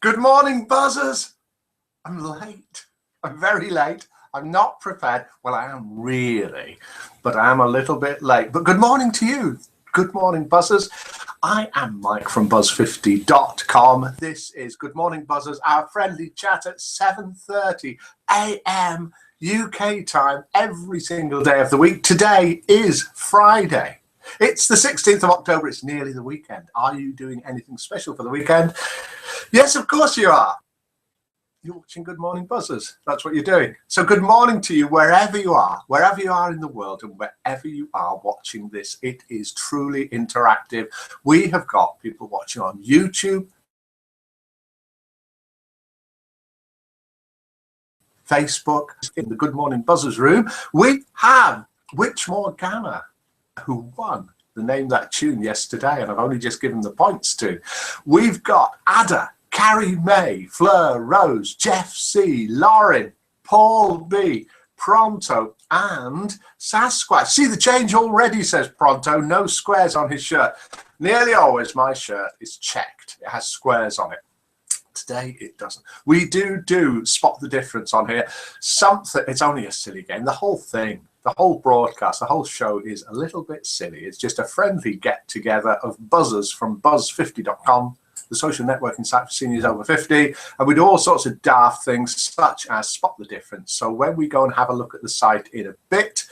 Good morning, buzzers. I'm late. I'm very late. I'm not prepared. Well, I am really, but I am a little bit late. But good morning to you. Good morning, buzzers. I am Mike from buzz50.com. This is Good Morning Buzzers, our friendly chat at 7:30 a.m. UK time every single day of the week. Today is Friday. It's the 16th of October. It's nearly the weekend. Are you doing anything special for the weekend? Yes, of course you are. You're watching Good Morning Buzzers. That's what you're doing. So good morning to you wherever you are in the world and wherever you are watching this. It is truly interactive. We have got people watching on YouTube, Facebook, in the Good Morning Buzzers room. We have Which Morgana, who won the Name That Tune yesterday, and I've only just given the points to. We've got Ada, Carrie May, Fleur, Rose, Jeff C, Lauren, Paul B, Pronto, and Sasquatch. See the change already, says Pronto. No squares on his shirt. Nearly always my shirt is checked. It has squares on it. Today it doesn't. We do spot the difference on here. Something, it's only a silly game. The whole thing, the whole broadcast, the whole show is a little bit silly. It's just a friendly get-together of buzzers from buzz50.com, the social networking site for seniors over 50, and we do all sorts of daft things such as spot the difference. So when we go and have a look at the site in a bit,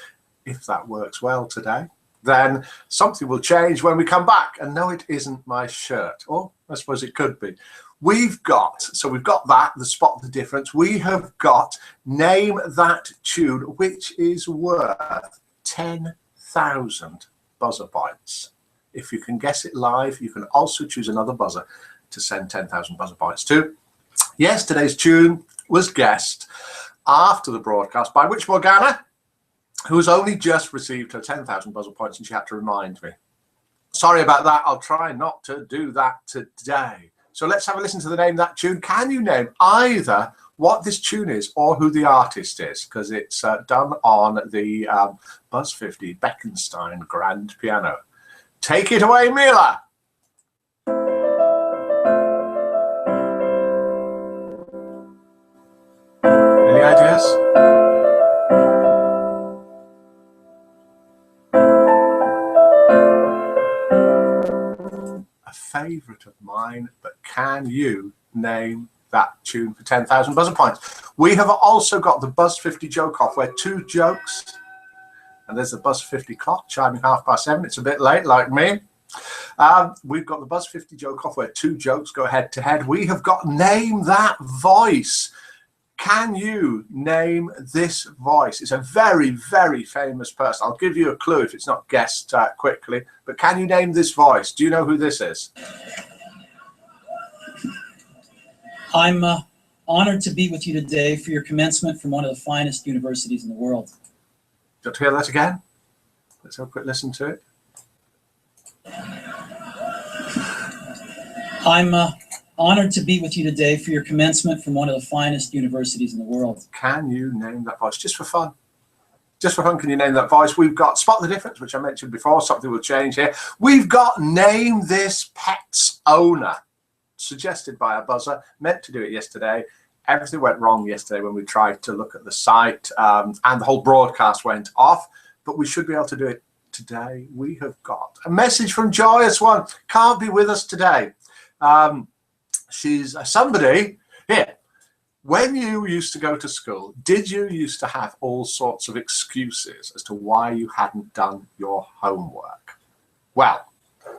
if that works well today, then something will change when we come back. And no, it isn't my shirt. Or I suppose it could be. We've got that, the spot the difference. We have got Name That Tune, which is worth 10,000 buzzer points. If you can guess it live, you can also choose another buzzer to send 10,000 buzzer points to. Yes, today's tune was guessed after the broadcast by Which Morgana, who has only just received her 10,000 buzzer points, and she had to remind me. Sorry about that. I'll try not to do that today. So let's have a listen to the Name That Tune. Can you name either what this tune is or who the artist is? Because it's done on the Buzz 50 Beckenstein Grand Piano. Take it away, Mila. Any ideas? A favourite of mine, but can you name that tune for 10,000 buzzer points? We have also got the Buzz 50 joke off, where two jokes, and there's the Buzz 50 clock chiming 7:30. It's a bit late, like me. We've got the Buzz 50 joke off, where two jokes go head to head. We have got Name That Voice. Can you name this voice? It's a very, very famous person. I'll give you a clue if it's not guessed quickly. But can you name this voice? Do you know who this is? I'm honored to be with you today for your commencement from one of the finest universities in the world. Do you want to hear that again? Let's have a quick listen to it. I'm honored to be with you today for your commencement from one of the finest universities in the world. Can you name that voice? Just for fun. Just for fun, can you name that voice? We've got Spot the Difference, which I mentioned before. Something will change here. We've got Name This Pet's Owner, suggested by a buzzer. Meant to do it yesterday. Everything went wrong yesterday when we tried to look at the site, and the whole broadcast went off. But we should be able to do it today. We have got a message from Joyous One. Can't be with us today. She's somebody here. When you used to go to school, did you used to have all sorts of excuses as to why you hadn't done your homework? Well,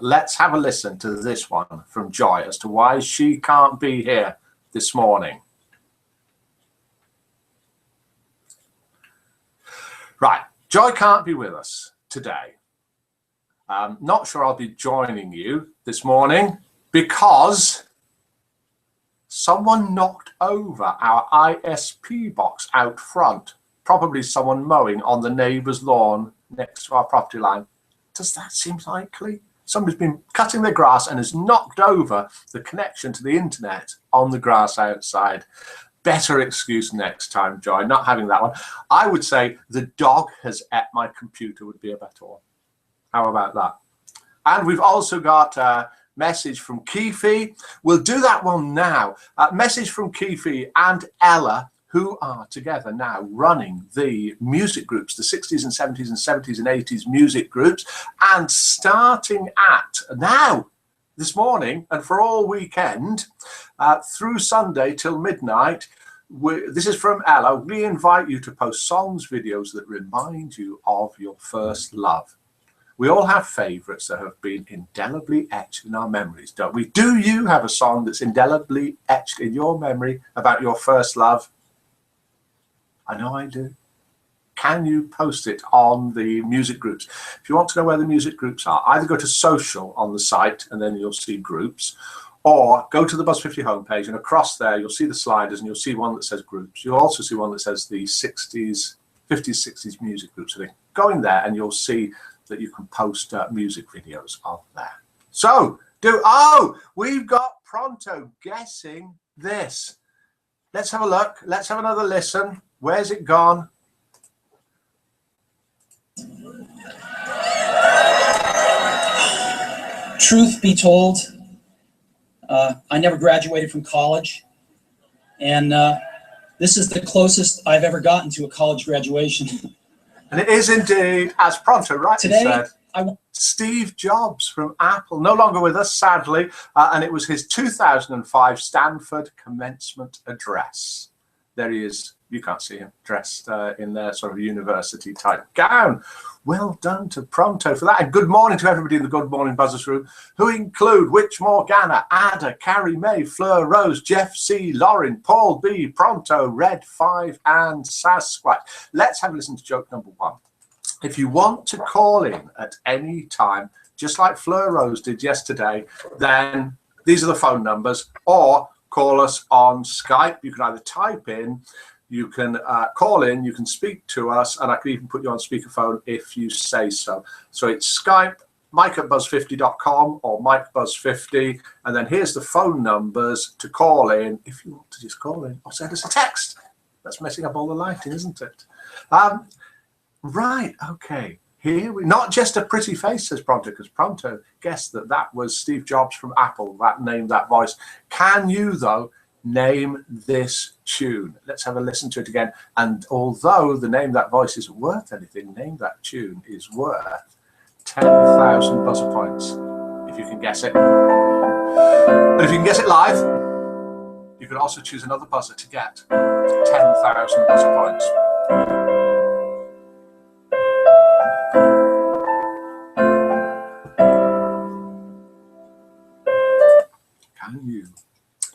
let's have a listen to this one from Joy as to why she can't be here this morning. Right, Joy can't be with us today. Not sure I'll be joining you this morning because someone knocked over our ISP box out front. Probably someone mowing on the neighbour's lawn next to our property line. Does that seem likely? Somebody's been cutting their grass and has knocked over the connection to the internet on the grass outside. Better excuse next time, Joy. Not having that one. I would say the dog has ate my computer would be a better one. How about that? And we've also got message from Keefe. We'll do that one now. Message from Keefe and Ella, who are together now running the music groups, the 60s and 70s and 70s and 80s music groups, and starting at now, this morning, and for all weekend, through Sunday till midnight. This is from Ella. We invite you to post songs, videos that remind you of your first love. We all have favourites that have been indelibly etched in our memories, don't we? Do you have a song that's indelibly etched in your memory about your first love? I know I do. Can you post it on the music groups? If you want to know where the music groups are, either go to social on the site and then you'll see groups, or go to the Buzz 50 homepage, and across there you'll see the sliders and you'll see one that says groups. You'll also see one that says the 60s, 50s, 60s music groups. So go in there and you'll see that you can post music videos on there. So we've got Pronto guessing this. Let's have a look. Let's have another listen. Where's it gone? Truth be told, I never graduated from college, and this is the closest I've ever gotten to a college graduation. And it is indeed, as Pronto rightly said, Steve Jobs from Apple, no longer with us, sadly, and it was his 2005 Stanford commencement address. There he is. You can't see him, dressed in their sort of university type gown. Well done to Pronto for that. And good morning to everybody in the Good Morning Buzzers room, who include Witch Morgana, Ada, Carrie May, Fleur Rose, Jeff C, Lauren, Paul B, Pronto, Red 5, and Sasquatch. Let's have a listen to joke number 1. If you want to call in at any time, just like Fleur Rose did yesterday, then these are the phone numbers, or call us on Skype. You can either type in, you can call in, you can speak to us, and I can even put you on speakerphone if you say so. So it's Skype, mike@buzz50.com or mikebuzz50, and then here's the phone numbers to call in if you want to just call in or send us a text. That's messing up all the lighting, isn't it? Right, okay. Here we not just a pretty face, says Pronto, because Pronto guessed that that was Steve Jobs from Apple, that name, that voice. Can you, though, name this tune? Let's have a listen to it again. And although the name that voice isn't worth anything, name that tune is worth 10,000 buzzer points if you can guess it. But if you can guess it live, you can also choose another buzzer to get 10,000 buzzer points. Can you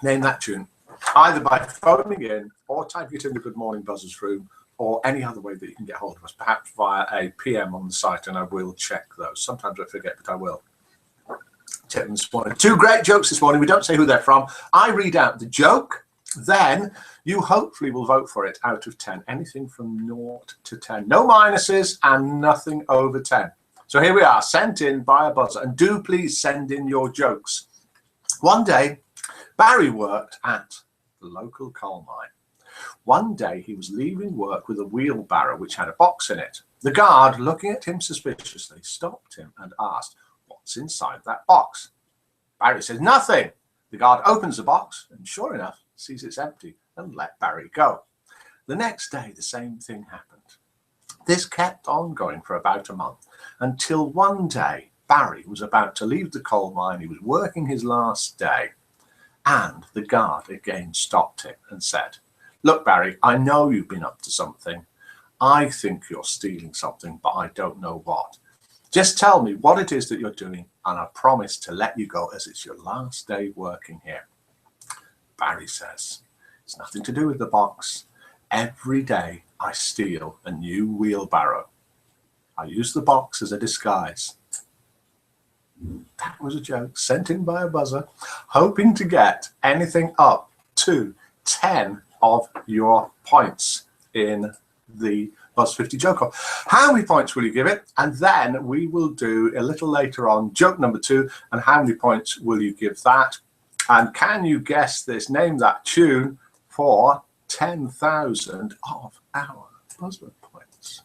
name that tune? Either by phoning in or typing it in the Good Morning Buzzers room, or any other way that you can get hold of us, perhaps via a PM on the site, and I will check those. Sometimes I forget, but I will check them this morning. 2 great jokes this morning. We don't say who they're from. I read out the joke, then you hopefully will vote for it out of 10. Anything from 0 to 10. No minuses and nothing over 10. So here we are, sent in by a buzzer. And do please send in your jokes. One day, Barry worked at the local coal mine. One day, he was leaving work with a wheelbarrow which had a box in it. The guard, looking at him suspiciously, stopped him and asked, "What's inside that box?" Barry says, "Nothing." The guard opens the box and, sure enough, sees it's empty and let Barry go. The next day, the same thing happened. This kept on going for about a month, until one day, Barry was about to leave the coal mine. He was working his last day, and the guard again stopped him and said, "Look, Barry, I know you've been up to something. I think you're stealing something, but I don't know what. Just tell me what it is that you're doing, and I promise to let you go as it's your last day working here." Barry says, "It's nothing to do with the box. Every day I steal a new wheelbarrow. I use the box as a disguise." That was a joke sent in by a buzzer, hoping to get anything up to 10 of your points in the Buzz 50 joke off. How many points will you give it? And then we will do a little later on joke number 2, and how many points will you give that? And can you guess this? Name that tune for 10,000 of our buzzer points.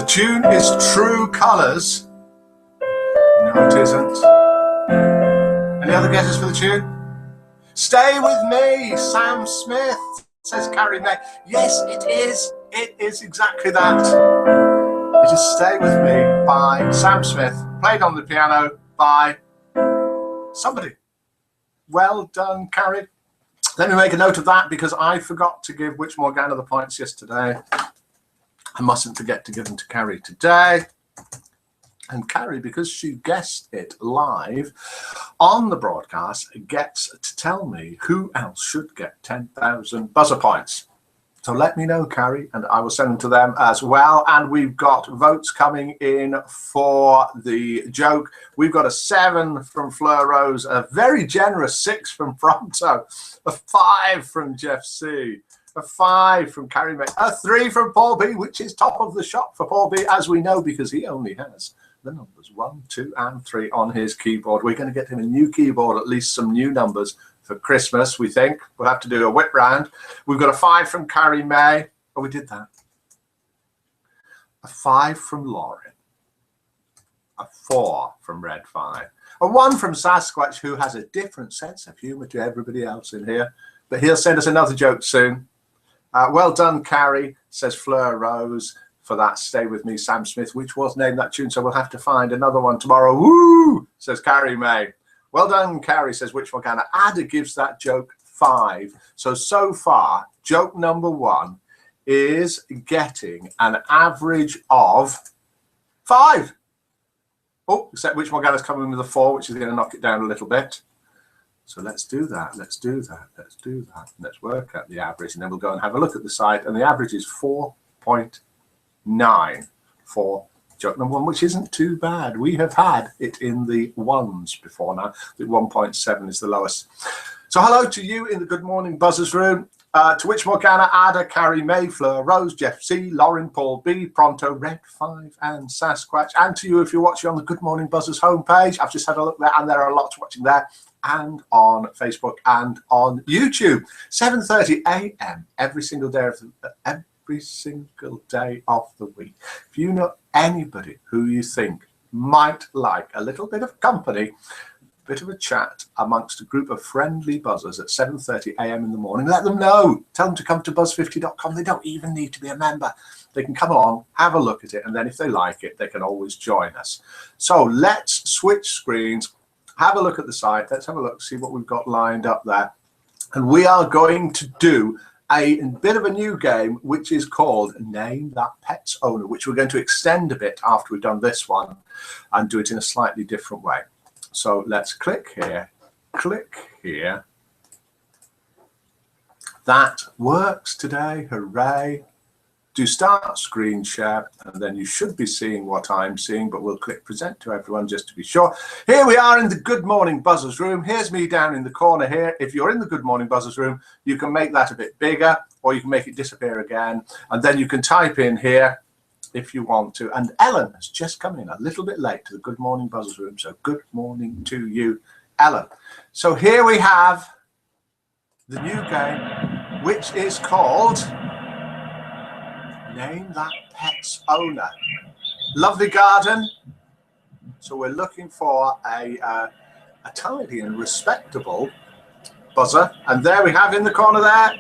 tune is True Colours. No, it isn't. Any other guesses for the tune? Stay With Me, Sam Smith, says Carrie May. Yes, it is. It is exactly that. It is Stay With Me by Sam Smith, played on the piano by somebody. Well done, Carrie. Let me make a note of that because I forgot to give Which Morgana the points yesterday. I mustn't forget to give them to Carrie today. And Carrie, because she guessed it live on the broadcast, gets to tell me who else should get 10,000 buzzer points. So let me know, Carrie, and I will send them to them as well. And we've got votes coming in for the joke. We've got a 7 from Fleur Rose, a very generous 6 from Pronto, a 5 from Jeff C, a 5 from Carrie May, a 3 from Paul B, which is top of the shop for Paul B, as we know, because he only has the numbers 1, 2, and 3 on his keyboard. We're going to get him a new keyboard, at least some new numbers for Christmas, we think. We'll have to do a whip round. We've got a 5 from Carrie May. Oh, we did that. A 5 from Lauren. A 4 from Red 5. A 1 from Sasquatch, who has a different sense of humour to everybody else in here. But he'll send us another joke soon. Well done, Carrie, says Fleur Rose, for that Stay With Me, Sam Smith, which was named that tune, so we'll have to find another one tomorrow. Woo, says Carrie May. Well done, Carrie, says Which Morgana. Ada gives that joke 5. So far, joke number 1 is getting an average of 5. Oh, except Which Morgana's coming with a 4, which is going to knock it down a little bit. So let's do that. Let's do that. Let's do that. Let's work out the average, and then we'll go and have a look at the site. And the average is 4.9 for joke number 1, which isn't too bad. We have had it in the 1s before now. The 1.7 is the lowest. So hello to you in the Good Morning Buzzers room. To Which Morgana, Ada, Carrie May, Fleur Rose, Jeff C, Lauren, Paul B, Pronto, Red 5, and Sasquatch. And to you if you're watching on the Good Morning Buzzers homepage. I've just had a look there, and there are lots watching there, and on Facebook and on YouTube. 7:30 a.m. every single day of the week. If you know anybody who you think might like a little bit of company, a bit of a chat amongst a group of friendly buzzers at 7:30 a.m. in the morning, let them know. Tell them to come to buzz50.com. They don't even need to be a member. They can come along, have a look at it, and then if they like it, they can always join us. So let's switch screens, have a look at the site. Let's have a look, see what we've got lined up there. And we are going to do a bit of a new game, which is called Name That Pet's Owner, which we're going to extend a bit after we've done this one and do it in a slightly different way. So let's click here, click here. That works today, hooray. Do start screen share, and then you should be seeing what I'm seeing, but we'll click present to everyone just to be sure. Here we are in the Good Morning Buzzers room. Here's me down in the corner here. If you're in the Good Morning Buzzers room, you can make that a bit bigger, or you can make it disappear again, and then you can type in here if you want to. And Ellen has just come in a little bit late to the Good Morning Buzzers room, so good morning to you, Ellen. So here we have the new game, which is called Name That Pet's Owner. Lovely garden. So we're looking for a tidy and respectable buzzer. And there we have in the corner there,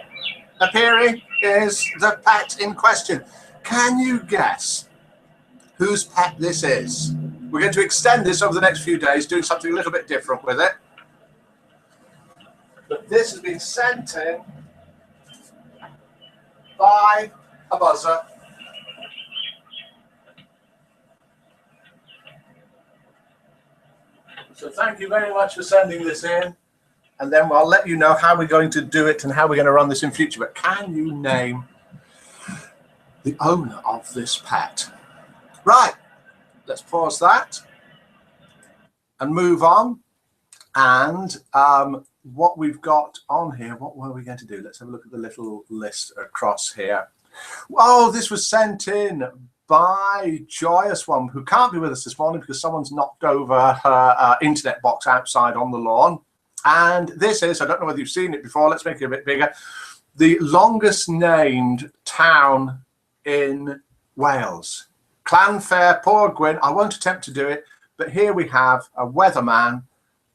appearing, is the pet in question. Can you guess whose pet this is? We're going to extend this over the next few days, doing something a little bit different with it. But this has been sent in by a buzzer. So thank you very much for sending this in, and then I'll let you know how we're going to do it and how we're going to run this in future. But can you name the owner of this pet? Right, let's pause that and move on. And what we've got on here, what were we going to do? Let's have a look at the little list across here. Oh, this was sent in by Joyous One, who can't be with us this morning because someone's knocked over her internet box outside on the lawn. And this is, I don't know whether you've seen it before, let's make it a bit bigger, the longest named town in Wales. Clan Fair, poor Gwyn. I won't attempt to do it, but here we have a weatherman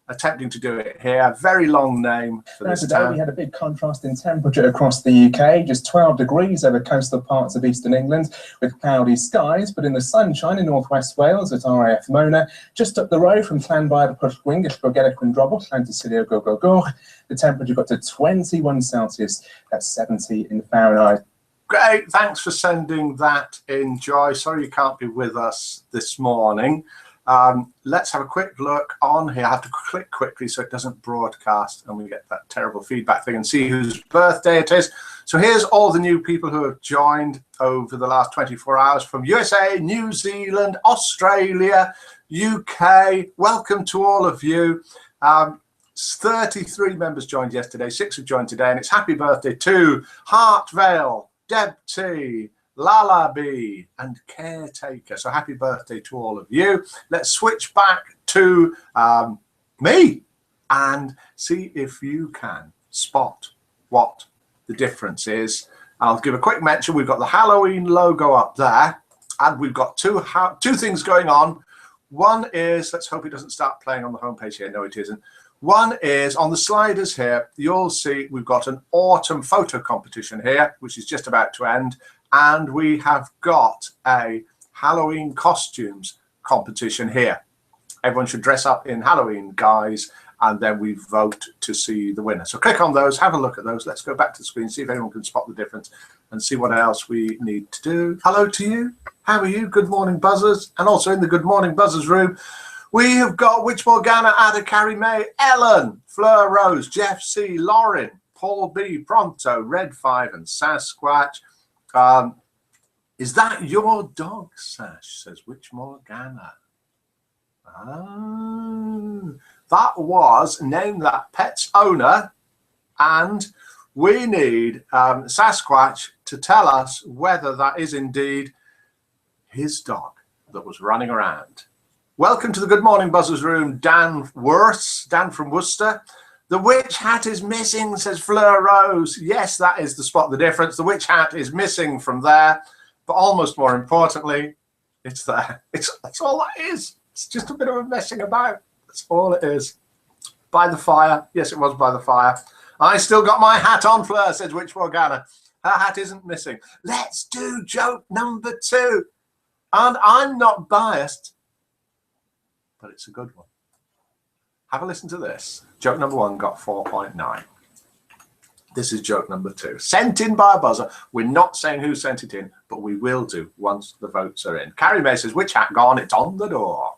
attempting to do it here. A very long name for this today town. We had a big contrast in temperature across the UK, just 12 degrees over coastal parts of eastern England with cloudy skies, but in the sunshine in northwest Wales at RAF Mona, just up the road from Llanfair Pwll Gwyn, Gellgogedd Gwyndrabwll, Llantysilio Gogogoch, the temperature got to 21 Celsius, that's 70 in Fahrenheit. Great, thanks for sending that in, Joy. Sorry you can't be with us this morning. Let's have a quick look on here. I have to click quickly so it doesn't broadcast and we get that terrible feedback thing and see whose birthday it is. So here's all the new people who have joined over the last 24 hours from USA, New Zealand, Australia, UK. Welcome to all of you. 33 members joined yesterday, 6 have joined today, and it's happy birthday to Hartvale, Deb T, Lala B, and Caretaker. So happy birthday to all of you. Let's switch back to me and see if you can spot what the difference is. I'll give a quick mention. We've got the Halloween logo up there, and we've got two things going on. One is, let's hope it doesn't start playing on the homepage here. No, it isn't. One is on the sliders here, you'll see we've got an autumn photo competition here, which is just about to end. And we have got a Halloween costumes competition here. Everyone should dress up in Halloween guise, and then we vote to see the winner. So click on those, have a look at those. Let's go back to the screen, see if anyone can spot the difference and see what else we need to do. Hello to you. How are you? Good morning, buzzers. And also in the Good Morning Buzzers room, we have got Witch Morgana, Ada, Carrie May, Ellen, Fleur Rose, Jeff C, Lauren, Paul B, Pronto, Red 5, and Sasquatch. Is that your dog, Sash? Says Witch Morgana. Oh, that was name that pet's owner, and we need Sasquatch to tell us whether that is indeed his dog that was running around. Welcome to the Good Morning Buzzers room, Dan Worth, Dan from Worcester. The witch hat is missing, says Fleur Rose. Yes, that is the spot the difference. The witch hat is missing from there, but almost more importantly, it's there. That's all that is. It's just a bit of a messing about. That's all it is. By the fire. Yes, it was by the fire. I still got my hat on, Fleur, says Witch Morgana. Her hat isn't missing. Let's do joke number 2. And I'm not biased, but it's a good one. Have a listen to this. Joke number 1 got 4.9. This is joke number 2. Sent in by a buzzer. We're not saying who sent it in, but we will do once the votes are in. Carrie May says, which hat gone? It's on the door.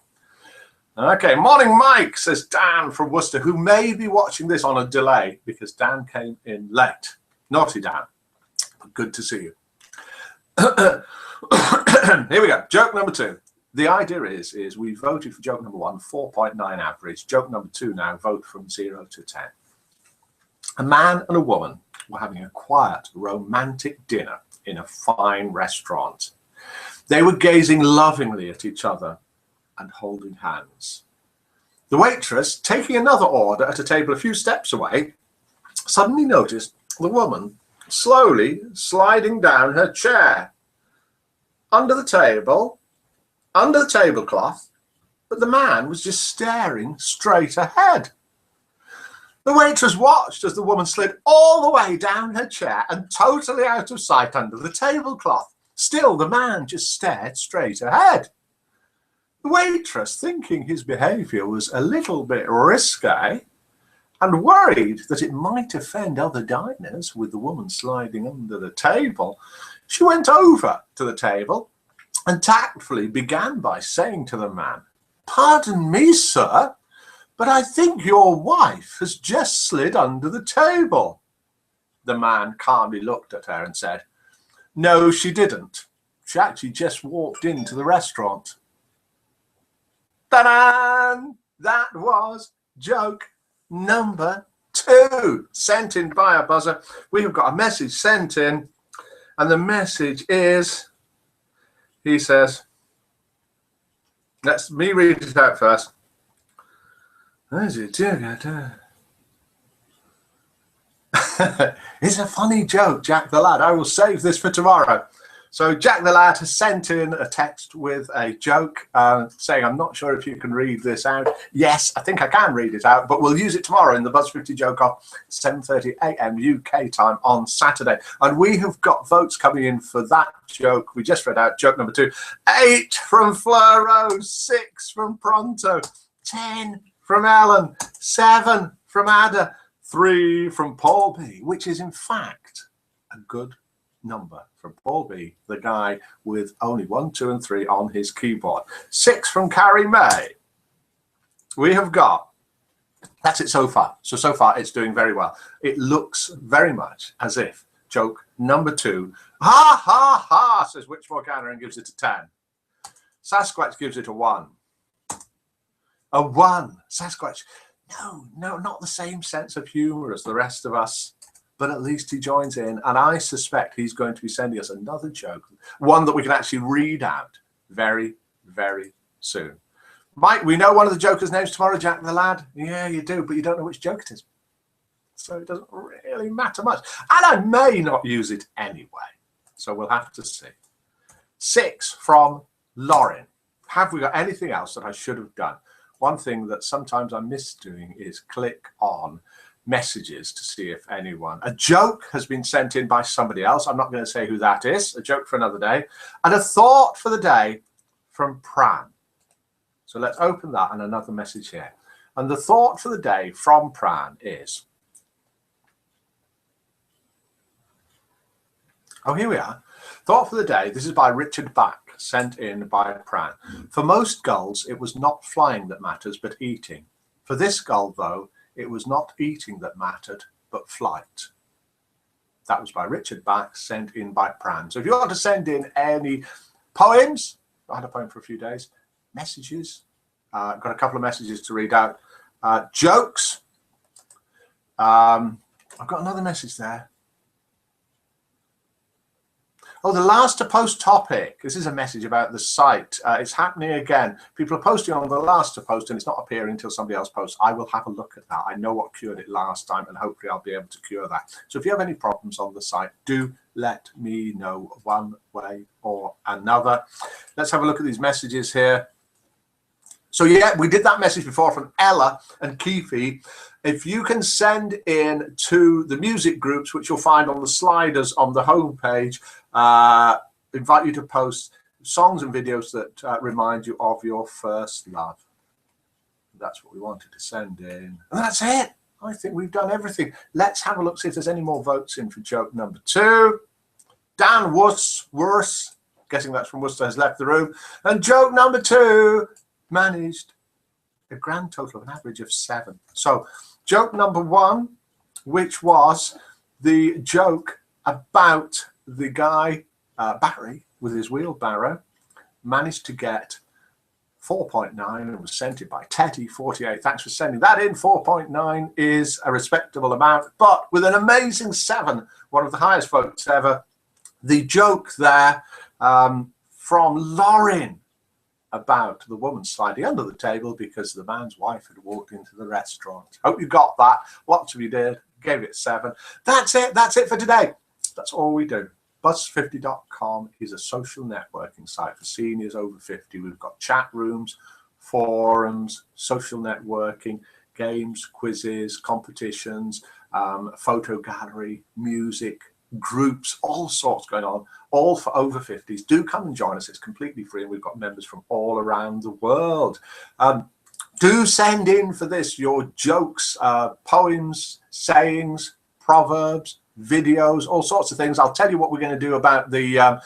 Okay, morning, Mike, says Dan from Worcester, who may be watching this on a delay because Dan came in late. Naughty Dan, but good to see you. Here we go. Joke number 2. The idea is we voted for joke number 1, 4.9 average. Joke number 2 now, vote from 0 to 10. A man and a woman were having a quiet, romantic dinner in a fine restaurant. They were gazing lovingly at each other and holding hands. The waitress, taking another order at a table a few steps away, suddenly noticed the woman slowly sliding down her chair under the table, under the tablecloth, but the man was just staring straight ahead. The waitress watched as the woman slid all the way down her chair and totally out of sight under the tablecloth. Still, the man just stared straight ahead. The waitress, thinking his behaviour was a little bit risque and worried that it might offend other diners with the woman sliding under the table, she went over to the table and tactfully began by saying to the man, "Pardon me, sir, but I think your wife has just slid under the table." The man calmly looked at her and said, "No, she didn't. She actually just walked into the restaurant." Ta-da! That was joke number 2, sent in by a buzzer. We have got a message sent in, and the message is, he says, let me read it out first. It's a funny joke, Jack the Lad. I will save this for tomorrow. So Jack the Lad has sent in a text with a joke saying, I'm not sure if you can read this out. Yes, I think I can read it out, but we'll use it tomorrow in the Buzz 50 Joke Off, 7:30 a.m. UK time on Saturday. And we have got votes coming in for that joke. We just read out joke number 2. 8 from Fleur, 6 from Pronto, 10 from Ellen, 7 from Ada, 3 from Paul B, which is in fact a good number from Paul B, the guy with only 1, 2, and 3 on his keyboard. 6 from Carrie May. We have got, that's it so far. So far it's doing very well. It looks very much as if joke number 2, ha ha ha, says Which Morgana and gives it a 10. Sasquatch gives it a 1. A 1. Sasquatch, no, not the same sense of humor as the rest of us. But at least he joins in, and I suspect he's going to be sending us another joke, one that we can actually read out very, very soon. Mike, we know one of the Joker's names tomorrow, Jack the Lad. Yeah, you do, but you don't know which joke it is. So it doesn't really matter much. And I may not use it anyway. So we'll have to see. 6 from Lauren. Have we got anything else that I should have done? One thing that sometimes I miss doing is click on messages to see if anyone, a joke has been sent in by somebody else. I'm not going to say who that is. A joke for another day. And a thought for the day from Pran. So let's open that and another message here. And the thought for the day from Pran is, oh, here we are. Thought for the day. This is by Richard Back, sent in by Pran. For most gulls, it was not flying that matters, but eating. For this gull, though, it was not eating that mattered, but flight. That was by Richard Back, sent in by Pran. So if you want to send in any poems, I had a poem for a few days, messages, got a couple of messages to read out, jokes. I've got another message there. Oh, the last to post topic. This is a message about the site. It's happening again. People are posting on the last to post and it's not appearing until somebody else posts. I will have a look at that. I know what cured it last time and hopefully I'll be able to cure that. So if you have any problems on the site, do let me know one way or another. Let's have a look at these messages here. So yeah, we did that message before from Ella and Keefe. If you can send in to the music groups, which you'll find on the sliders on the homepage, invite you to post songs and videos that remind you of your first love. That's what we wanted to send in. And that's it. I think we've done everything. Let's have a look, see if there's any more votes in for joke number 2. Dan Worse, guessing that's from Worcester, has left the room. And joke number 2 managed a grand total of an average of 7. So joke number 1, which was the joke about the guy Barry with his wheelbarrow, managed to get 4.9 and was sent in by Teddy 48. Thanks for sending that in. 4.9 is a respectable amount, but with an amazing 7, one of the highest votes ever. The joke there from Lauren about the woman sliding under the table because the man's wife had walked into the restaurant. Hope you got that. Lots of you did. Gave it 7. That's it. That's it for today. That's all we do. Buzz50.com is a social networking site for seniors over 50. We've got chat rooms, forums, social networking, games, quizzes, competitions, photo gallery, music, groups, all sorts going on, all for over 50s. Do come and join us. It's completely free and we've got members from all around the world. Do send in for this your jokes, poems, sayings, proverbs, videos, all sorts of things. I'll tell you what we're going to do about the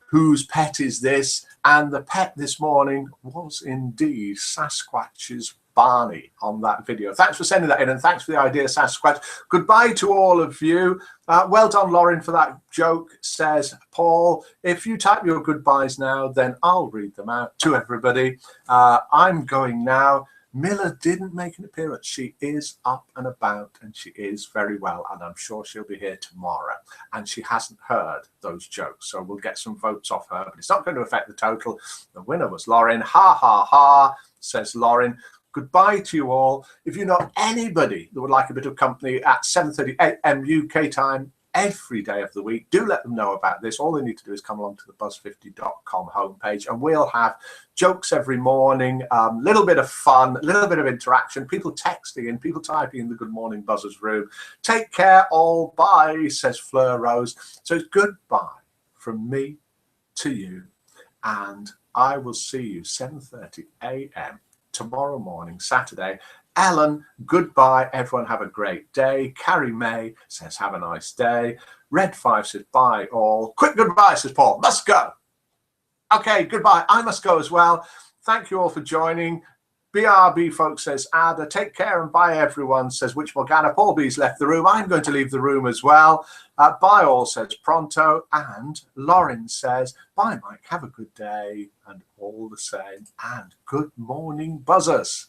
whose pet is this, and the pet this morning was indeed Sasquatch's Barney on that video. Thanks for sending that in and thanks for the idea, Sasquatch. Goodbye to all of you. Well done, Lauren, for that joke, says Paul. If you type your goodbyes now, then I'll read them out to everybody. I'm going now. Miller didn't make an appearance. She is up and about and she is very well, and I'm sure she'll be here tomorrow. And she hasn't heard those jokes, so we'll get some votes off her, but it's not going to affect the total. The winner was Lauren. Ha ha ha, says Lauren. Goodbye to you all. If you know anybody that would like a bit of company at 7:30 a.m. UK time every day of the week. Do let them know about this. All they need to do is come along to the buzz50.com homepage, and we'll have jokes every morning, little bit of fun, a little bit of interaction, people texting in, people typing in the Good Morning Buzzers room. Take care all, bye, says Fleur Rose. So it's goodbye from me to you, and I will see you 7:30 a.m. tomorrow morning, Saturday. Ellen, goodbye. Everyone have a great day. Carrie May says have a nice day. Red 5 says bye all. Quick goodbye, says Paul. Must go. Okay, goodbye. I must go as well. Thank you all for joining. BRB folks says Ada, take care and bye everyone, says Witch Morgana. Paul B's left the room. I'm going to leave the room as well. Bye all, says Pronto. And Lauren says, bye Mike, have a good day. And all the same. And good morning, buzzers.